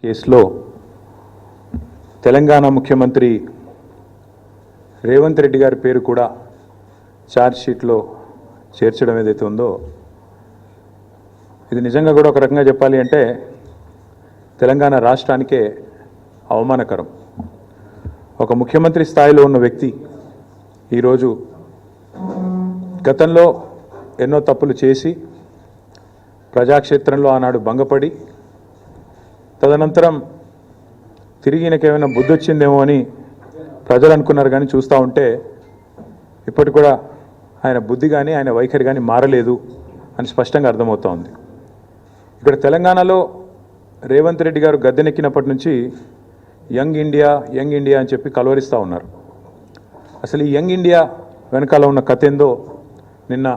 కేసులో తెలంగాణ ముఖ్యమంత్రి రేవంత్ రెడ్డి గారి పేరు కూడా ఛార్జ్ షీట్లో చేర్చడం ఏదైతే ఉందో ఇది నిజంగా కూడా ఒక రకంగా చెప్పాలి అంటే తెలంగాణ రాష్ట్రానికే అవమానకరం. ఒక ముఖ్యమంత్రి స్థాయిలో ఉన్న వ్యక్తి ఈరోజు గతంలో ఎన్నో తప్పులు చేసి ప్రజాక్షేత్రంలో ఆనాడు భంగపడి తదనంతరం తిరిగి ఈయనకేమైనా బుద్ధి వచ్చిందేమో అని ప్రజలు అనుకున్నారు. కానీ చూస్తూ ఉంటే ఇప్పటికి కూడా ఆయన బుద్ధి కానీ ఆయన వైఖరి కానీ మారలేదు అని స్పష్టంగా అర్థమవుతూ ఉంది. ఇక్కడ తెలంగాణలో రేవంత్ రెడ్డి గారు గద్దెనెక్కినప్పటి నుంచి యంగ్ ఇండియా అని చెప్పి కలవరిస్తూ ఉన్నారు. అసలు ఈ యంగ్ ఇండియా వెనకాల ఉన్న కథ ఏందో నిన్న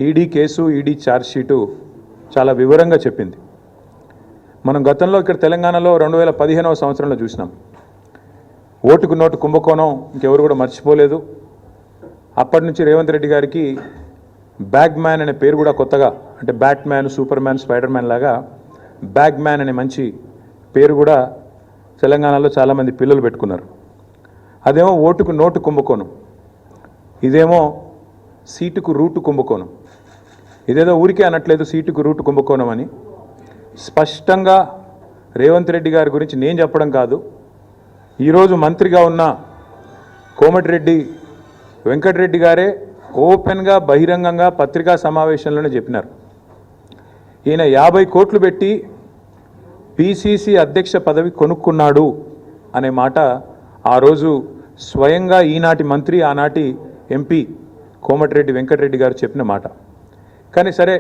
ED case, ED charge sheet చాలా వివరంగా చెప్పింది. మనం గతంలో ఇక్కడ తెలంగాణలో 2015వ సంవత్సరంలో చూసినాం. ఓటుకు నోటు కుంభకోణం ఇంకెవరు కూడా మర్చిపోలేదు. అప్పటి నుంచి రేవంత్ రెడ్డి గారికి బ్యాగ్ మ్యాన్ అనే పేరు కూడా కొత్తగా, అంటే bat man, super man, spider man లాగా బ్యాగ్ మ్యాన్ అనే మంచి పేరు కూడా తెలంగాణలో చాలామంది పిల్లలు పెట్టుకున్నారు. అదేమో ఓటుకు నోటు కుంభకోణం, ఇదేమో సీటుకు రూటు కుంభకోణం. ఇదేదో ఊరికే అనట్లేదు సీటుకు రూటు కుంభకోణం అని. స్పష్టంగా రేవంత్ రెడ్డి గారి గురించి నేను చెప్పడం కాదు, ఈరోజు మంత్రిగా ఉన్న కోమటిరెడ్డి వెంకటరెడ్డి గారే ఓపెన్గా బహిరంగంగా పత్రికా సమావేశంలోనే చెప్పినారు. ఈయన 50 కోట్లు పెట్టి పిసిసి అధ్యక్ష పదవి కొనుక్కున్నాడు అనే మాట ఆ రోజు స్వయంగా ఈనాటి మంత్రి, ఆనాటి ఎంపీ కోమటిరెడ్డి వెంకటరెడ్డి గారు చెప్పిన మాట. కానీ సరే,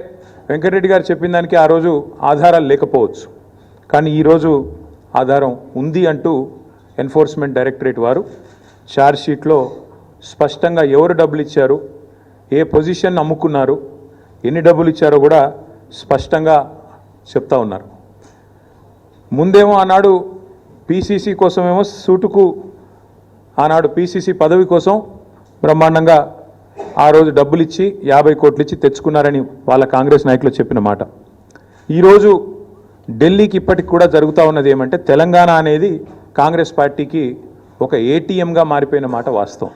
వెంకటరెడ్డి గారు చెప్పిన దానికి ఆ రోజు ఆధారాలు లేకపోవచ్చు, కానీ ఈరోజు ఆధారం ఉంది అంటూ ఎన్ఫోర్స్మెంట్ డైరెక్టరేట్ వారు ఛార్జ్ షీట్లో స్పష్టంగా ఎవరు డబ్బులు ఇచ్చారు, ఏ పొజిషన్ అమ్ముకున్నారు, ఎన్ని డబ్బులు ఇచ్చారో కూడా స్పష్టంగా చెప్తా ఉన్నారు. ముందేమో ఆనాడు పిసిసి కోసమేమో సూటుకు ఆనాడు పిసిసి పదవి కోసం బ్రహ్మాండంగా ఆ రోజు డబ్బులు ఇచ్చి 50 కోట్లు ఇచ్చి తెచ్చుకున్నారని వాళ్ళ కాంగ్రెస్ నాయకులు చెప్పిన మాట. ఈరోజు ఢిల్లీకి ఇప్పటికి కూడా జరుగుతూ ఉన్నది ఏమంటే తెలంగాణ అనేది కాంగ్రెస్ పార్టీకి ఒక ఏటీఎంగా మారిపోయిన మాట వాస్తవం.